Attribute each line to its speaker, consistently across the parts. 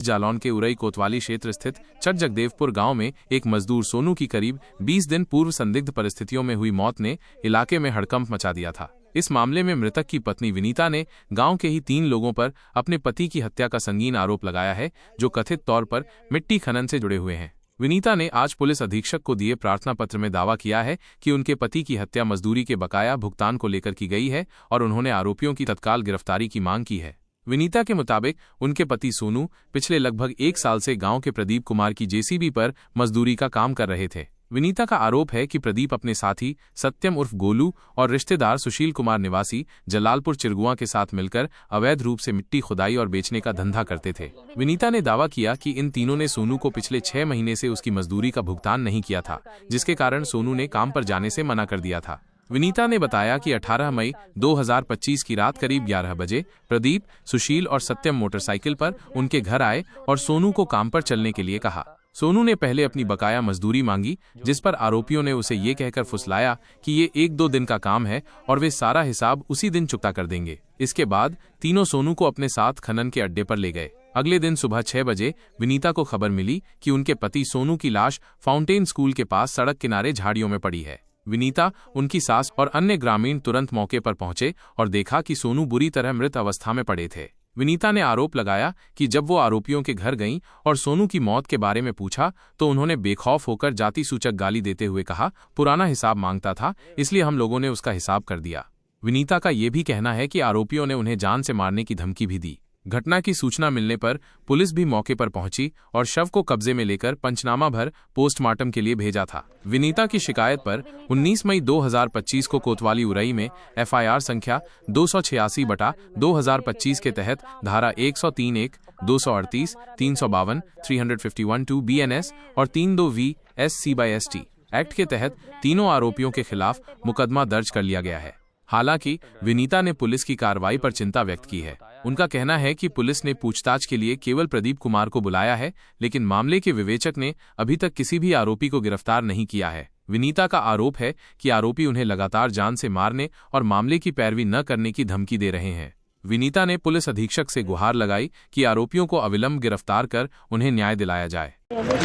Speaker 1: जालौन के उरई कोतवाली क्षेत्र स्थित चक जगदेवपुर गांव में एक मजदूर सोनू की करीब 20 दिन पूर्व संदिग्ध परिस्थितियों में हुई मौत ने इलाके में हड़कंप मचा दिया था। इस मामले में मृतक की पत्नी विनीता ने गांव के ही 3 लोगों पर अपने पति की हत्या का संगीन आरोप लगाया है, जो कथित तौर पर मिट्टी खनन से जुड़े हुए हैं। विनीता ने आज पुलिस अधीक्षक को दिए प्रार्थना पत्र में दावा किया है कि उनके पति की हत्या मजदूरी के बकाया भुगतान को लेकर की गई है और उन्होंने आरोपियों की तत्काल गिरफ्तारी की मांग की है। विनीता के मुताबिक उनके पति सोनू पिछले लगभग 1 साल से गांव के प्रदीप कुमार की जेसीबी पर मजदूरी का काम कर रहे थे। विनीता का आरोप है कि प्रदीप अपने साथी सत्यम उर्फ गोलू और रिश्तेदार सुशील कुमार निवासी जलालपुर चिरगुआ के साथ मिलकर अवैध रूप से मिट्टी खुदाई और बेचने का धंधा करते थे। विनीता ने दावा किया कि इन तीनों ने सोनू को पिछले 6 महीने से उसकी मजदूरी का भुगतान नहीं किया था, जिसके कारण सोनू ने काम पर जाने से मना कर दिया था। विनीता ने बताया कि 18 मई 2025 की रात करीब 11 बजे प्रदीप, सुशील और सत्यम मोटरसाइकिल पर उनके घर आए और सोनू को काम पर चलने के लिए कहा। सोनू ने पहले अपनी बकाया मजदूरी मांगी, जिस पर आरोपियों ने उसे ये कहकर फुसलाया कि ये 1-2 दिन का काम है और वे सारा हिसाब उसी दिन चुकता कर देंगे। इसके बाद तीनों सोनू को अपने साथ खनन के अड्डे पर ले गए। अगले दिन सुबह 6 बजे विनीता को खबर मिली कि उनके पति सोनू की लाश फाउंटेन स्कूल के पास सड़क किनारे झाड़ियों में पड़ी है। विनीता, उनकी सास और अन्य ग्रामीण तुरंत मौके पर पहुंचे और देखा कि सोनू बुरी तरह मृत अवस्था में पड़े थे। विनीता ने आरोप लगाया कि जब वो आरोपियों के घर गईं और सोनू की मौत के बारे में पूछा तो उन्होंने बेखौफ होकर जाति सूचक गाली देते हुए कहा, पुराना हिसाब मांगता था, इसलिए हम लोगों ने उसका हिसाब कर दिया। विनीता का ये भी कहना है कि आरोपियों ने उन्हें जान से मारने की धमकी भी दी। घटना की सूचना मिलने पर पुलिस भी मौके पर पहुंची और शव को कब्जे में लेकर पंचनामा भर पोस्टमार्टम के लिए भेजा था। विनीता की शिकायत पर 19 मई 2025 को कोतवाली उरई में FIR संख्या 286/2025 के तहत धारा 103(1), 238, 352, 351(2) BNS और 32V SC/ST एक्ट के तहत तीनों आरोपियों के खिलाफ मुकदमा दर्ज कर लिया गया है। हालांकि विनीता ने पुलिस की कार्रवाई पर चिंता व्यक्त की है। उनका कहना है कि पुलिस ने पूछताछ के लिए केवल प्रदीप कुमार को बुलाया है, लेकिन मामले के विवेचक ने अभी तक किसी भी आरोपी को गिरफ्तार नहीं किया है। विनीता का आरोप है कि आरोपी उन्हें लगातार जान से मारने और मामले की पैरवी न करने की धमकी दे रहे हैं। विनीता ने पुलिस अधीक्षक से गुहार लगाई कि आरोपियों को अविलंब गिरफ्तार कर उन्हें न्याय दिलाया जाए।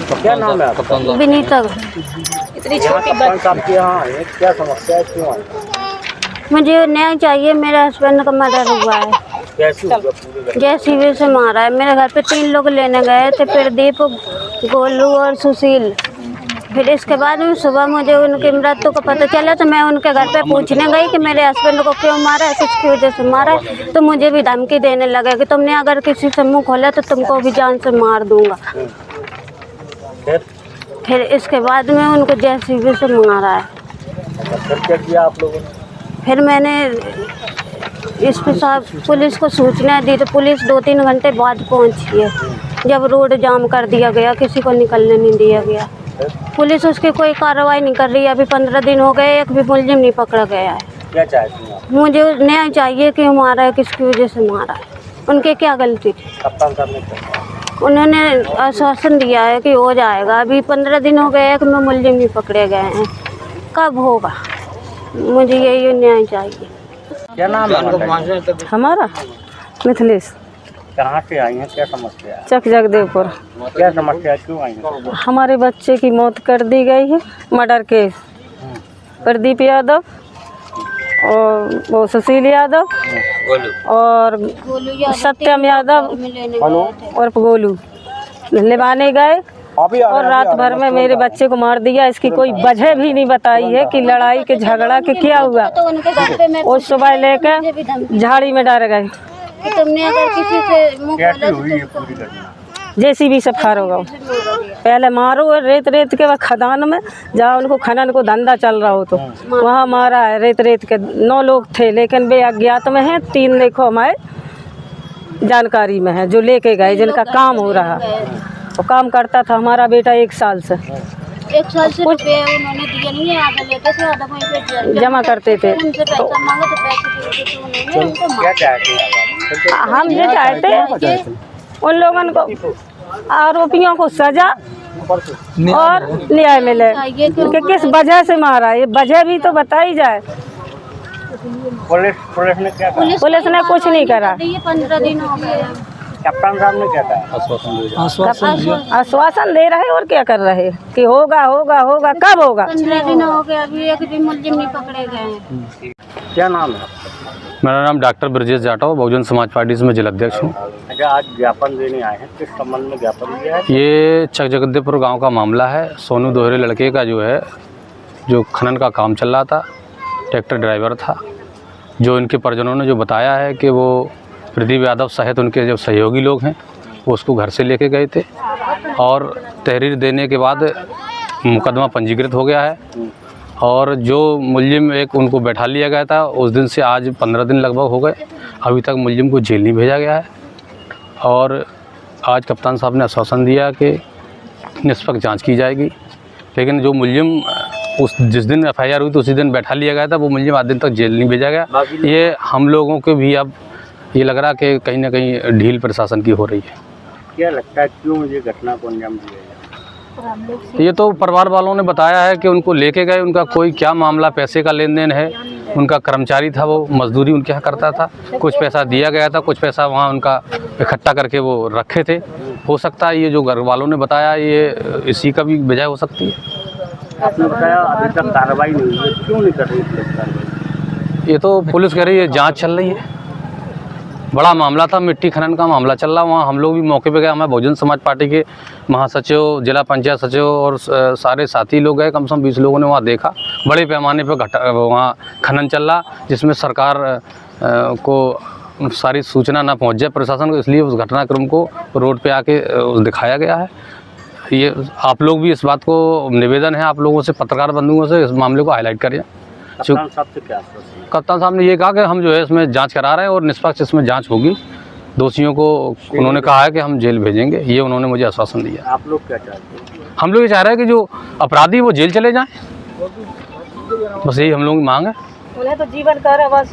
Speaker 2: तो क्या नाम है आपका?
Speaker 3: विनीता।
Speaker 2: इतनी छोटी बच्ची आपके यहाँ है, क्या समस्या है, क्यों आई?
Speaker 3: मुझे न्याय चाहिए। मेरे हस्बैंड का मर्डर हुआ है।
Speaker 2: कैसे हुआ? पूरी
Speaker 3: जेसीबी से मारा है। मेरे घर पे 3 लोग लेने गए थे, प्रदीप, गोलू और सुशील। फिर इसके बाद में सुबह मुझे उनकी मृत्यु का पता चला तो मैं उनके घर पे पूछने गई कि मेरे हस्बैंड को क्यों मारा है, किसकी वजह से मारा है। तो मुझे भी धमकी देने लगे कि तुमने अगर किसी से मुँह खोला तो तुमको भी जान से मार दूंगा। फिर इसके बाद में उनको जेसीबी से मारा है।
Speaker 2: फिर क्या किया आप लोगों ने?
Speaker 3: फिर मैंने इस पे पुलिस को सूचना दी तो पुलिस 2-3 घंटे बाद पहुंची है, जब रोड जाम कर दिया गया, किसी को निकलने नहीं दिया गया। पुलिस उसकी कोई कार्रवाई नहीं कर रही है। अभी 15 दिन हो गए, एक भी मुलजिम नहीं पकड़ा गया है।
Speaker 2: क्या चाहती हैं?
Speaker 3: मुझे न्याय चाहिए कि मारा है, किसकी वजह से मारा है, उनकी क्या गलती थी। उन्होंने आश्वासन दिया है कि हो जाएगा। अभी 15 दिन हो गए, एक में मुलजिम नहीं पकड़े गए हैं। कब होगा? मुझे यही न्याय चाहिए।
Speaker 2: क्या नाम है
Speaker 4: हमारा? मिथिलेश।
Speaker 2: कहाँ से आई हैं, क्या समस्या है?
Speaker 4: चक जगदेवपुर।
Speaker 2: क्या समस्या है, क्यों आई हैं?
Speaker 4: हमारे बच्चे की मौत कर दी गई है, मर्डर केस। प्रदीप यादव और वो सुशील यादव और सत्यम यादव और गोलू लेवाने गए और रात भर में मेरे बच्चे को मार दिया। इसकी कोई वजह भी नहीं बताई है कि लड़ाई के झगड़ा के क्या हुआ। वो सुबह लेकर झाड़ी में डाल गए।
Speaker 3: तुमने अगर किसी से
Speaker 2: कैसे हुई ये पूरी घटना?
Speaker 4: जेसीबी से फार होगा। पहले मारो रेत के बाद खदान में जहाँ उनको खनन को धंधा चल रहा हो तो वहाँ मारा है। रेत के 9 लोग थे, लेकिन वे अज्ञात में हैं। 3 देखो हमारे जानकारी में है जो लेके गए, जिनका काम हो रहा। वो काम करता था हमारा बेटा 1 साल से।
Speaker 3: 1 साल से रुपये उन्होंने दिए नहीं है, आधा लेते थे, आधा वहीं पे
Speaker 4: जमा करते थे।
Speaker 3: उनसे पैसा मांगो तो पैसे देते थे उन्होंने। उनको
Speaker 2: क्या चाहते हैं?
Speaker 4: हम ये चाहते हैं उन लोगों को, आरोपियों को सजा और न्याय मिले कि किस वजह से मारा है। ये वजह भी तो बताई जाए।
Speaker 2: पुलिस ने क्या कहा?
Speaker 4: पुलिस ने कुछ नहीं करा।
Speaker 3: 15 दिन हो गए।
Speaker 2: कप्तान साहब ने क्या कहा?
Speaker 4: आश्वासन दे रहे और क्या कर रहे कि होगा होगा होगा, कब होगा?
Speaker 3: 15 दिन हो गए, अभी एक भी मुलजिम नहीं पकड़े गए हैं।
Speaker 2: क्या नाम है?
Speaker 5: मेरा नाम डॉक्टर ब्रजेश जाटव, बहुजन समाज पार्टी से मैं जिलाध्यक्ष हूँ।
Speaker 2: अच्छा, आज ज्ञापन देने आए हैं, किस संबंध में ज्ञापन दिया है?
Speaker 5: ये चकजगदेपुर गांव का मामला है। सोनू दोहरे लड़के का जो खनन का काम चल रहा था, ट्रैक्टर ड्राइवर था, जो इनके परिजनों ने जो बताया है कि वो प्रदीप यादव सहित उनके जो सहयोगी लोग हैं वो उसको घर से लेके गए थे और तहरीर देने के बाद मुकदमा पंजीकृत हो गया है और जो मुलजिम एक उनको बैठा लिया गया था, उस दिन से आज 15 दिन लगभग हो गए, अभी तक मुलजिम को जेल नहीं भेजा गया है। और आज कप्तान साहब ने आश्वासन दिया कि निष्पक्ष जांच की जाएगी, लेकिन जो मुलजिम जिस दिन FIR हुई तो उसी दिन बैठा लिया गया था, वो मुलजिम आज दिन तक जेल नहीं भेजा गया। ये हम लोगों को भी अब ये लग रहा कि कहीं ना कहीं ढील प्रशासन की हो रही है।
Speaker 2: क्या लगता है क्यों ये घटना को अंजाम दिया गया?
Speaker 5: ये तो परिवार वालों ने बताया है कि उनको लेके गए, उनका कोई क्या मामला पैसे का लेन देन है, उनका कर्मचारी था, वो मजदूरी उनके यहाँ करता था, कुछ पैसा दिया गया था, कुछ पैसा वहाँ उनका इकट्ठा करके वो रखे थे। हो सकता है ये जो घर वालों ने बताया ये इसी का भी वजह हो सकती है।
Speaker 2: आपने बताया अभी तक कार्रवाई नहीं हुई है, क्यों नहीं कर रही पुलिस कार्रवाई?
Speaker 5: ये तो पुलिस कह रही है जाँच चल रही है। बड़ा मामला था, मिट्टी खनन का मामला चल रहा, वहाँ हम लोग भी मौके पे गए। हमारे बहुजन समाज पार्टी के महासचिव, जिला पंचायत सचिव और सारे साथी लोग गए, कम से कम 20 लोगों ने वहाँ देखा। बड़े पैमाने पे वहाँ खनन चल रहा, जिसमें सरकार को सारी सूचना ना पहुँच जाए प्रशासन को, इसलिए उस घटनाक्रम को रोड पे आके दिखाया गया है। ये आप लोग भी इस बात को निवेदन है आप लोगों से, पत्रकार बंधुओं से, इस मामले को हाईलाइट करिए।
Speaker 2: कप्तान साहब से क्या आश्वासन?
Speaker 5: कप्तान साहब ने ये कहा कि हम जो है इसमें जांच करा रहे हैं और निष्पक्ष इसमें जांच होगी। दोषियों को उन्होंने कहा है कि हम जेल भेजेंगे, ये उन्होंने मुझे आश्वासन दिया।
Speaker 2: आप लोग क्या चाहते हैं?
Speaker 5: हम लोग ये चाह रहे हैं कि जो अपराधी वो जेल चले जाएं, बस यही हम लोग की मांग है।
Speaker 4: उन्हें तो जीवन कर बस।